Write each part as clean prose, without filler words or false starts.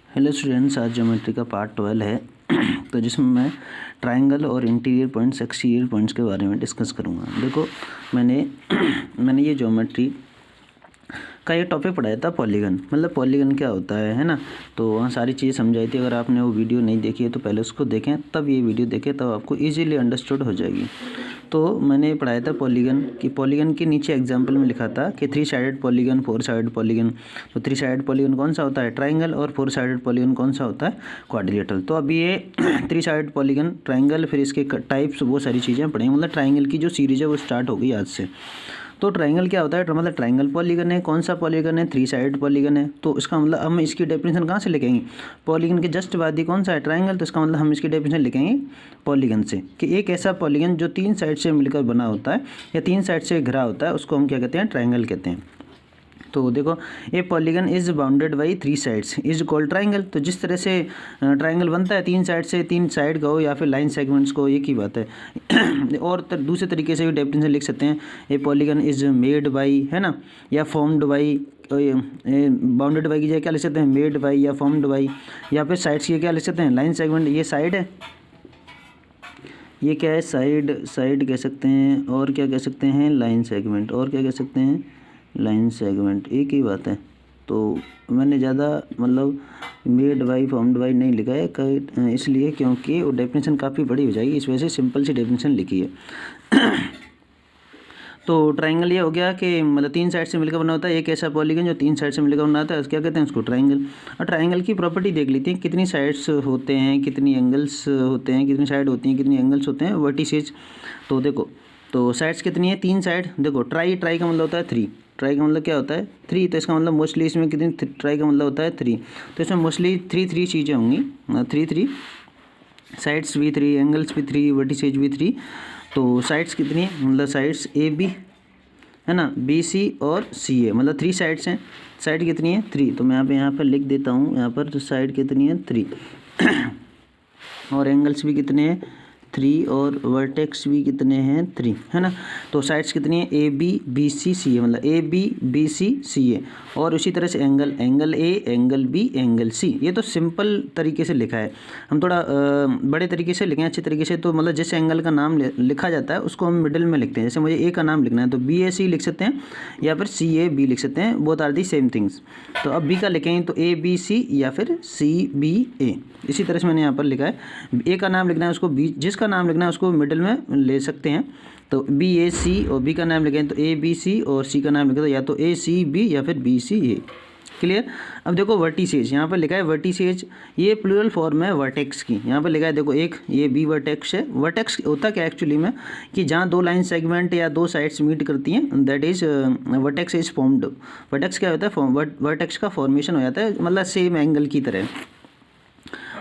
Hello students, आज geometry का part 12 है तो जिसमें मैं ट्रायंगल और इंटीरियर पॉइंट्स, एक्सटीरियर पॉइंट्स के बारे में डिस्कस करूँगा। देखो मैंने ये ज्योमेट्री का ये टॉपिक पढ़ाया था पॉलीगन, मतलब पॉलीगन क्या होता है ना। तो वहाँ सारी चीज़ें समझाई थी। अगर आपने वो वीडियो नहीं देखी है तो पहले उसको देखें, तब ये वीडियो देखें, तब आपको ईजीली अंडरस्टूड हो जाएगी। तो मैंने पढ़ाया था पॉलीगन कि पॉलीगन के नीचे एग्जाम्पल में लिखा था कि 3 साइडेड पॉलीगन, 4 साइडेड पॉलीगन। तो 3 साइडेड पॉलीगन कौन सा होता है? ट्राइंगल। और 4 साइडेड पॉलीगन कौन सा होता है? क्वाड्रिलेटरल। तो अभी ये 3 साइडेड पॉलीगन, ट्राइंगल, फिर इसके टाइप्स, वो सारी चीज़ें पढ़ेंगे। मतलब ट्राइंगल की जो सीरीज है वो स्टार्ट हो गई आज से। तो ट्राइंगल क्या होता है? मतलब ट्राइंगल पॉलीगन है। कौन सा पॉलीगन है? 3 साइडेड पॉलीगन है। तो इसका मतलब हम इसकी डेफिनेशन कहाँ से लिखेंगे? पॉलीगन के जस्ट बाद ही कौन सा है? ट्राइंगल। तो इसका मतलब हम इसकी डेफिनेशन लिखेंगे पॉलीगन से कि एक ऐसा पॉलीगन जो 3 साइड से मिलकर बना होता है या 3 साइड से घिरा होता है, उसको हम क्या कहते हैं? ट्राइंगल कहते हैं। तो देखो, ए polygon is bounded by 3 sides is called triangle. तो जिस तरह से ट्राइंगल बनता है 3 साइड से, 3 साइड का हो या फिर लाइन सेगमेंट्स को, एक ही बात है। और दूसरे तरीके से भी डेफिनेशन लिख सकते हैं, ए पॉलीगन इज मेड बाई, है ना, या फॉर्म्ड बाई। बाउंडेड बाई की जगह क्या लिख सकते हैं? मेड बाई या फॉर्म्ड बाई। या फिर साइड्स की क्या लिख सकते हैं? Line segment. ये साइड है, ये क्या है? साइड कह सकते हैं। और क्या कह सकते हैं? Line segment. और क्या कह सकते हैं? Line segment. एक ही बात है। तो मैंने ज़्यादा मतलब मेड बाई, फॉर्म्ड बाई नहीं लिखा है, इसलिए क्योंकि वो डेफिनेशन काफ़ी बड़ी हो जाएगी, इस वजह से सिंपल सी डेफिनेशन लिखी है। तो ट्राइंगल ये हो गया कि मतलब 3 साइड से मिलकर बना होता है। एक ऐसा पॉलीगन जो 3 साइड से मिलकर बना होता है, क्या कहते हैं? उसको ट्राइंगल। और ट्राइंगल की प्रॉपर्टी देख लेते हैं, कितनी साइड्स होते हैं, कितनी एंगल्स होते हैं, कितनी साइड होती हैं, कितनी एंगल्स होते हैं, वर्टिसेज। तो देखो, तो साइड्स कितनी है? 3 साइड। देखो, ट्राई का मतलब होता है 3। ट्राई का मतलब क्या होता है? 3। तो इसका मतलब मोस्टली इसमें कितनी, ट्राई का मतलब होता है 3। तो इसमें मोस्टली 3 चीज़ें होंगी, 3 साइड्स भी 3, एंगल्स भी 3, वर्टिसेज भी 3। तो साइड्स कितनी है? मतलब साइड्स ए बी, है ना, बी सी और सी ए, मतलब 3 साइड्स हैं। साइड कितनी है? 3। तो मैं यहाँ पर लिख देता हूँ, यहाँ पर तो साइड कितनी है? 3। और एंगल्स भी कितने हैं? 3। और वर्टेक्स भी कितने हैं? 3, है ना। तो साइड्स कितनी है? ए बी, बी सी, सी ए, मतलब ए बी, बी सी, सी ए। और उसी तरह से angle A, angle B, angle C. ये तो सिंपल तरीके से लिखा है। हम थोड़ा बड़े तरीके से लिखें, अच्छे तरीके से। तो मतलब जिस एंगल का नाम लिखा जाता है उसको हम मिडिल में लिखते हैं। जैसे मुझे ए का नाम लिखना है तो बी ए सी लिख सकते हैं, या फिर सी ए बी लिख सकते हैं। Both are the same things. तो अब बी का लिखेंगे तो ए बी सी या फिर सी बी ए। इसी तरह से मैंने यहाँ पर लिखा है। ए का नाम लिखना है उसको बी, जिसका नाम लिखना है उसको मिडिल में ले सकते हैं। तो बी ए सी, और बी का नाम लिखें तो ए बी सी, और सी का नाम लिखें तो या तो ए सी बी या फिर बी सी ए। क्लियर? अब देखो वर्टिसेज, यहाँ पर लिखा है वर्टिसेज, ये प्लूरल फॉर्म है वर्टेक्स की। यहाँ पर लिखा है, देखो, एक ये बी वर्टेक्स है। वर्टेक्स होता क्या एक्चुअली में, कि जहाँ 2 लाइन सेगमेंट या 2 साइड्स मीट करती हैं, that is vertex is formed. Vertex क्या होता है? वर्टेक्स का फॉर्मेशन हो जाता है, मतलब सेम एंगल की तरह।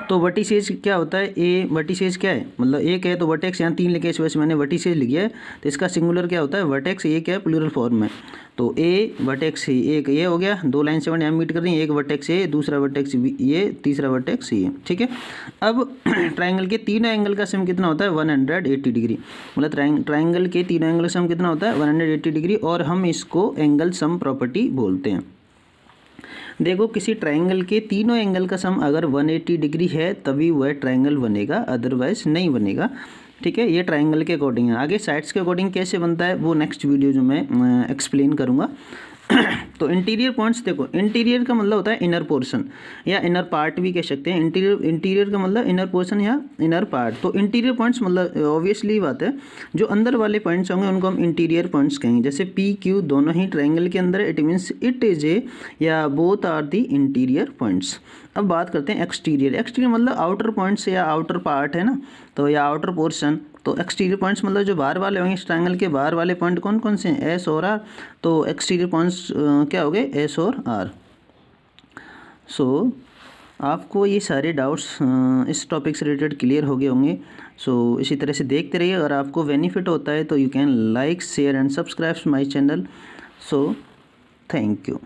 तो वर्टिसेज क्या होता है? ए वर्टिसेज क्या है? मतलब एक है तो वर्टेक्स, यहाँ 3 लिखे, इस वजह से मैंने वर्टिसेज लिखा है। तो इसका सिंगुलर क्या होता है? वर्टेक्स। ये क्या है? प्लूरल फॉर्म में। तो ए वर्टेक्स ही, एक ये हो गया, 2 लाइन सेगमेंट यहाँ मीट कर रही हैं, एक वर्टेक्स ए, दूसरा वर्टेक्स ये, तीसरा वर्टेक्स ये, ठीक है। अब ट्राइंगल के तीनों एंगल का सम कितना होता है? 180 डिग्री। मतलब ट्राइंगल के तीनों एंगल का सम कितना होता है? 180 डिग्री। और हम इसको एंगल सम प्रॉपर्टी बोलते हैं। देखो, किसी ट्राइंगल के तीनों एंगल का सम अगर 180 डिग्री है तभी वह ट्राइंगल बनेगा, अदरवाइज नहीं बनेगा, ठीक है। ये ट्राइंगल के अकॉर्डिंग है। आगे साइड्स के अकॉर्डिंग कैसे बनता है वो नेक्स्ट वीडियो जो मैं एक्सप्लेन करूँगा। तो इंटीरियर पॉइंट्स, देखो, इंटीरियर का मतलब होता है इनर पोर्शन या इनर पार्ट भी कह सकते हैं। इंटीरियर का मतलब इनर पोर्शन या इनर पार्ट। तो इंटीरियर पॉइंट्स मतलब ऑब्वियसली बात है, जो अंदर वाले पॉइंट्स होंगे उनको हम इंटीरियर पॉइंट्स कहेंगे। जैसे पी क्यू दोनों ही ट्राइंगल के अंदर, it means it is a या both are the interior points. अब बात करते हैं एक्सटीरियर। एक्सटीरियर मतलब आउटर पॉइंट्स या आउटर पार्ट, है ना, तो या आउटर पोर्शन। तो एक्सटीरियर पॉइंट्स मतलब जो बाहर वाले होंगे, इस ट्रायंगल के बाहर वाले पॉइंट कौन कौन से हैं? एस और आर। तो एक्सटीरियर पॉइंट्स क्या हो गए? एस और आर। सो आपको ये सारे डाउट्स इस टॉपिक से रिलेटेड क्लियर हो गए होंगे। सो इसी तरह से देखते रहिए। अगर आपको बेनिफिट होता है तो you can like, share and subscribe my channel. So thank you.